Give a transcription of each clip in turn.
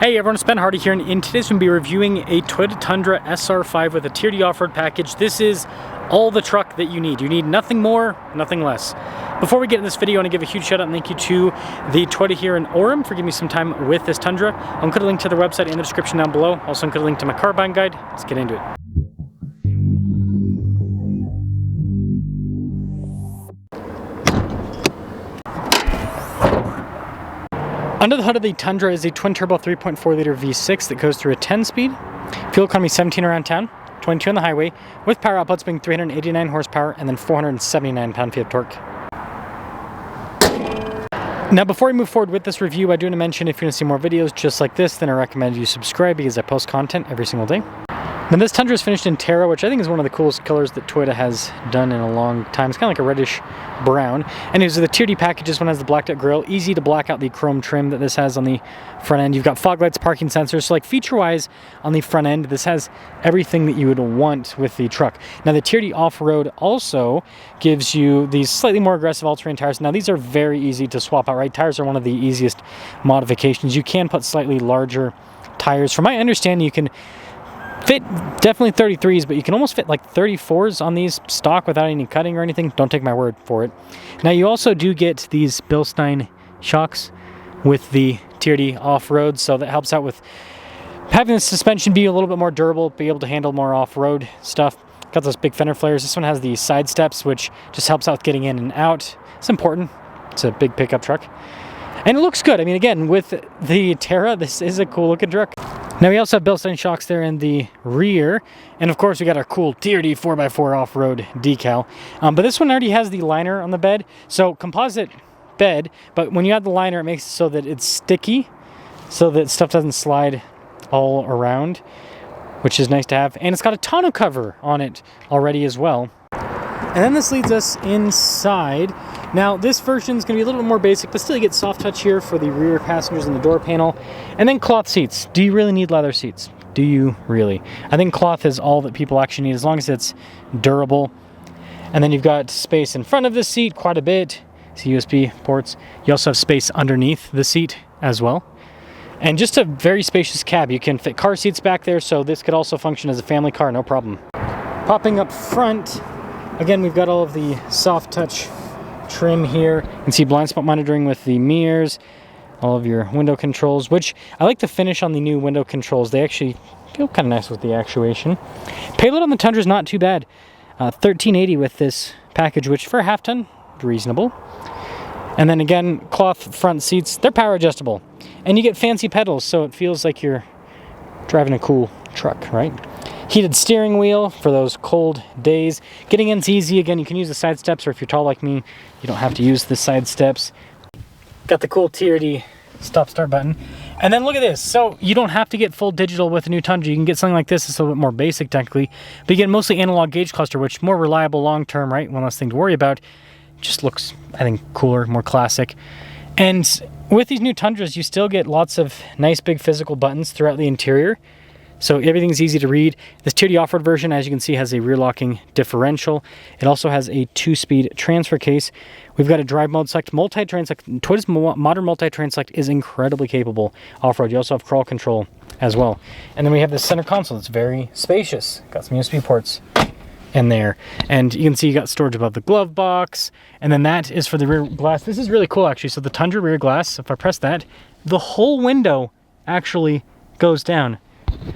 Hey everyone, it's Ben Hardy here, and in today's we'll be reviewing a Toyota Tundra SR5 with a TRD off-road package. This is all the truck that you need. You need nothing more, nothing less. Before we get in this video, I want to give a huge shout out and thank you to the Toyota here in Orem for giving me some time with this Tundra. I'll include a link to the website in the description down below. Also include a link to my car buying guide. Let's get into it. Under the hood of the Tundra is a twin-turbo 3.4-liter V6 that goes through a 10-speed, fuel economy 17 around town, 22 on the highway, with power outputs being 389 horsepower and then 479 pound-feet of torque. Now, before we move forward with this review, I do want to mention if you want to see more videos just like this, then I recommend you subscribe because I post content every single day. Now, this Tundra is finished in Terra, which I think is one of the coolest colors that Toyota has done in a long time. It's kind of like a reddish brown. And these are the TRD package. This one has the blacked out grille. Easy to black out the chrome trim that this has on the front end. You've got fog lights, parking sensors. So like feature-wise on the front end, this has everything that you would want with the truck. Now the TRD off-road also gives you these slightly more aggressive all-terrain tires. Now these are very easy to swap out, right? Tires are one of the easiest modifications. You can put slightly larger tires. From my understanding, you can fit definitely 33s, but you can almost fit like 34s on these stock without any cutting or anything. Don't take my word for it. Now you also do get these Bilstein shocks with the TRD off-road, so that helps out with having the suspension be a little bit more durable, be able to handle more off-road stuff. Got those big fender flares. This one has the side steps, which just helps out with getting in and out. It's important. It's a big pickup truck. And it looks good. I mean, again, with the Terra, this is a cool looking truck. Now we also have Bilstein shocks there in the rear, and of course we got our cool TRD 4x4 off-road decal. But this one already has the liner on the bed, so composite bed, but when you add the liner it makes it so that it's sticky, so that stuff doesn't slide all around, which is nice to have. And it's got a tonneau cover on it already as well. And then this leads us inside. Now this version is going to be a little bit more basic, but still you get soft touch here for the rear passengers and the door panel. And then cloth seats. Do you really need leather seats? Do you really? I think cloth is all that people actually need, as long as it's durable. And then you've got space in front of the seat, quite a bit. See USB ports. You also have space underneath the seat as well. And just a very spacious cab. You can fit car seats back there, so this could also function as a family car, no problem. Popping up front, again, we've got all of the soft touch trim here. You can see blind spot monitoring with the mirrors, all of your window controls, which I like the finish on the new window controls. They actually feel kind of nice with the actuation. Payload on the Tundra is not too bad. 1380 with this package, which for a half ton, reasonable. And then again, cloth front seats, they're power adjustable. And you get fancy pedals, so it feels like you're driving a cool truck, right? Heated steering wheel for those cold days. Getting in's easy. Again, you can use the side steps, or if you're tall like me, you don't have to use the side steps. Got the cool TRD stop-start button. And then look at this. So you don't have to get full digital with a new Tundra. You can get something like this. It's a little bit more basic technically, but you get mostly analog gauge cluster, which more reliable long-term, right? One less thing to worry about. Just looks, I think, cooler, more classic. And with these new Tundras, you still get lots of nice big physical buttons throughout the interior. So everything's easy to read. This TRD off-road version, as you can see, has a rear locking differential. It also has a 2-speed transfer case. We've got a drive mode select, multi-terrain select. Toyota's modern multi-terrain select is incredibly capable off-road. You also have crawl control as well. And then we have this center console that's very spacious. Got some USB ports in there. And you can see you got storage above the glove box. And then that is for the rear glass. This is really cool, actually. So the Tundra rear glass, if I press that, the whole window actually goes down.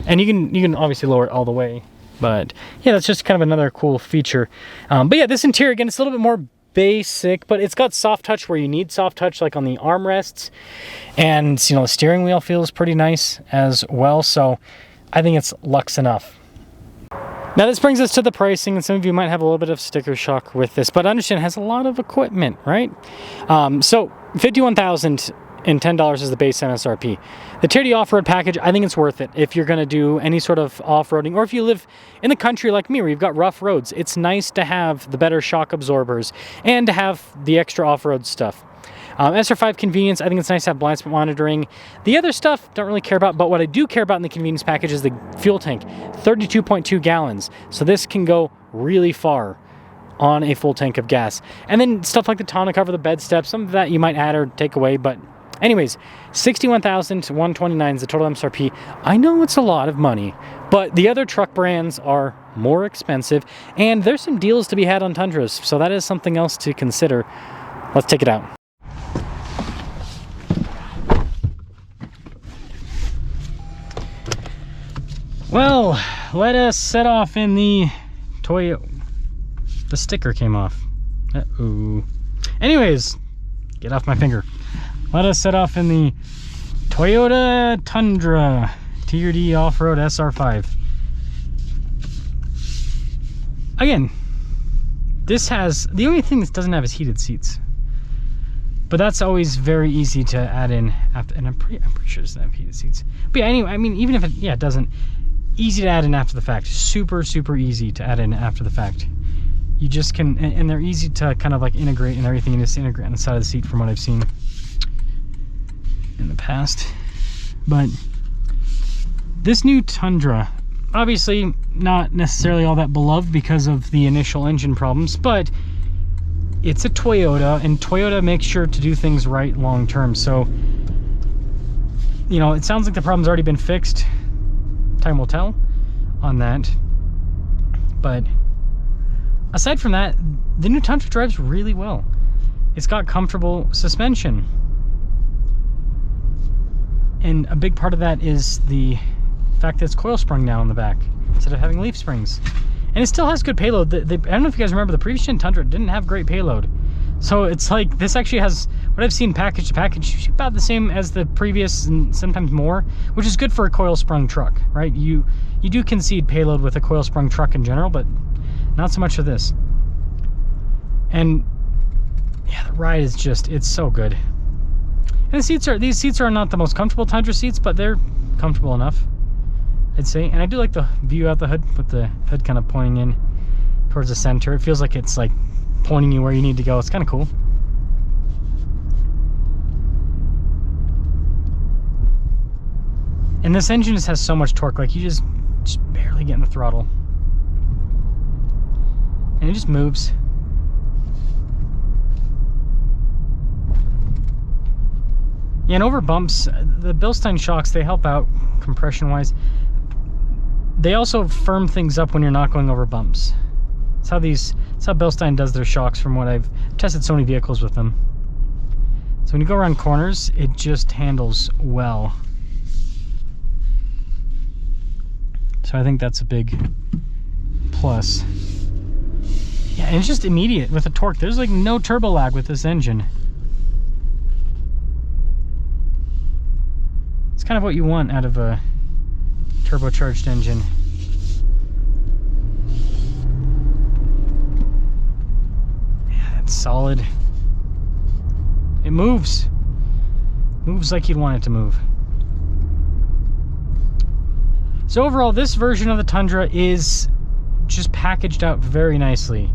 And you can obviously lower it all the way, but yeah, that's just kind of another cool feature. But yeah, this interior, again, it's a little bit more basic, but it's got soft touch where you need soft touch, like on the armrests, and you know, the steering wheel feels pretty nice as well. So I think it's luxe enough. Now this brings us to the pricing, and some of you might have a little bit of sticker shock with this, but understand it has a lot of equipment, right? So $51,010 is the base MSRP. The TRD off-road package, I think it's worth it if you're going to do any sort of off-roading, or if you live in the country like me where you've got rough roads. It's nice to have the better shock absorbers and to have the extra off-road stuff. SR5 convenience, I think it's nice to have blind spot monitoring. The other stuff, don't really care about, but what I do care about in the convenience package is the fuel tank, 32.2 gallons. So this can go really far on a full tank of gas. And then stuff like the tonneau cover, the bed steps, some of that you might add or take away, but Anyways, $61,129 is the total MSRP. I know it's a lot of money, but the other truck brands are more expensive, and there's some deals to be had on Tundras, so that is something else to consider. Let's take it out. Well, let us set off in the Toyota. The sticker came off. Uh-oh. Anyways, get off my finger. Let us set off in the Toyota Tundra TRD Off-Road SR5. Again, this has, the only thing this doesn't have is heated seats. But that's always very easy to add in after, and I'm pretty sure it doesn't have heated seats. But yeah, anyway, I mean, even if it, yeah, it doesn't, easy to add in after the fact. Super easy to add in after the fact. You just can, and they're easy to kind of like integrate and everything, and just integrate on the side of the seat from what I've seen in the past. But this new Tundra, obviously not necessarily all that beloved because of the initial engine problems, but it's a Toyota, and Toyota makes sure to do things right long term. So, you know, it sounds like the problem's already been fixed. Time will tell on that. But aside from that, the new Tundra drives really well. It's got comfortable suspension. And a big part of that is the fact that it's coil sprung now in the back instead of having leaf springs. And it still has good payload. I don't know if you guys remember, the previous gen Tundra didn't have great payload. So it's like, this actually has, what I've seen package to package, about the same as the previous and sometimes more, which is good for a coil sprung truck, right? You do concede payload with a coil sprung truck in general, but not so much for this. And yeah, the ride is just, it's so good. And these seats are not the most comfortable Tundra seats, but they're comfortable enough, I'd say. And I do like the view out the hood, with the hood kind of pointing in towards the center. It feels like it's like pointing you where you need to go. It's kind of cool. And this engine just has so much torque, like you just barely get in the throttle. And it just moves. Yeah, and over bumps, the Bilstein shocks, they help out compression-wise. They also firm things up when you're not going over bumps. That's how Bilstein does their shocks, from what I've tested so many vehicles with them. So when you go around corners, it just handles well. So I think that's a big plus. Yeah, and it's just immediate with the torque. There's like no turbo lag with this engine. It's kind of what you want out of a turbocharged engine. Yeah, it's solid. It moves. Moves like you'd want it to move. So overall, this version of the Tundra is just packaged out very nicely.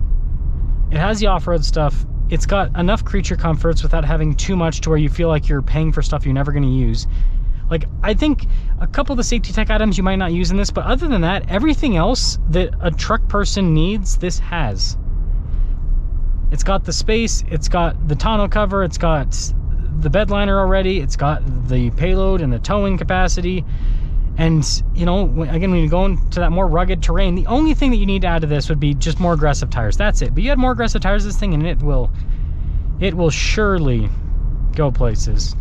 It has the off-road stuff. It's got enough creature comforts without having too much to where you feel like you're paying for stuff you're never going to use. Like, I think a couple of the safety tech items you might not use in this, but other than that, everything else that a truck person needs, this has. It's got the space, it's got the tonneau cover, it's got the bed liner already, it's got the payload and the towing capacity. And, you know, again, when you go into that more rugged terrain, the only thing that you need to add to this would be just more aggressive tires. That's it. But you add more aggressive tires to this thing, and it will surely go places.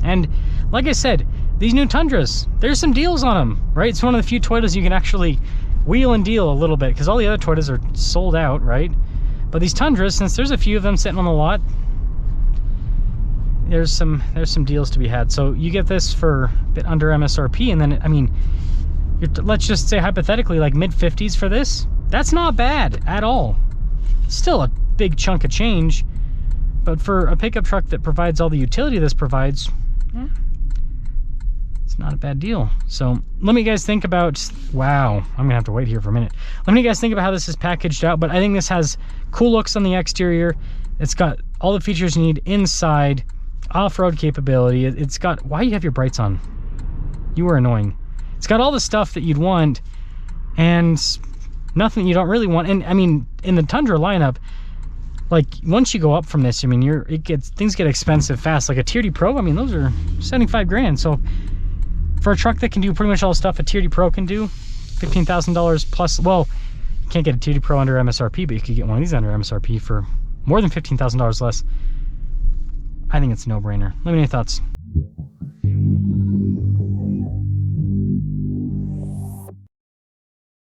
And like I said, these new Tundras, there's some deals on them, right? It's one of the few Toyotas you can actually wheel and deal a little bit, because all the other Toyotas are sold out, right? But these Tundras, since there's a few of them sitting on the lot, there's some deals to be had. So you get this for a bit under MSRP, and then, I mean, let's just say hypothetically like mid-50s for this. That's not bad at all. Still a big chunk of change, but for a pickup truck that provides all the utility this provides, it's not a bad deal. So let me guys think about, wow, I'm gonna have to wait here for a minute. Let me guys think about how this is packaged out, but I think this has cool looks on the exterior. It's got all the features you need inside, off-road capability. It's got, why do you have your brights on? You are annoying. It's got all the stuff that you'd want and nothing you don't really want. And I mean, in the Tundra lineup, like once you go up from this, I mean, things get expensive fast. Like a TRD Pro, I mean, those are 75 grand. So for a truck that can do pretty much all the stuff a TRD Pro can do, $15,000 plus. Well, you can't get a TRD Pro under MSRP, but you could get one of these under MSRP for more than $15,000 less. I think it's a no-brainer. Let me know your thoughts.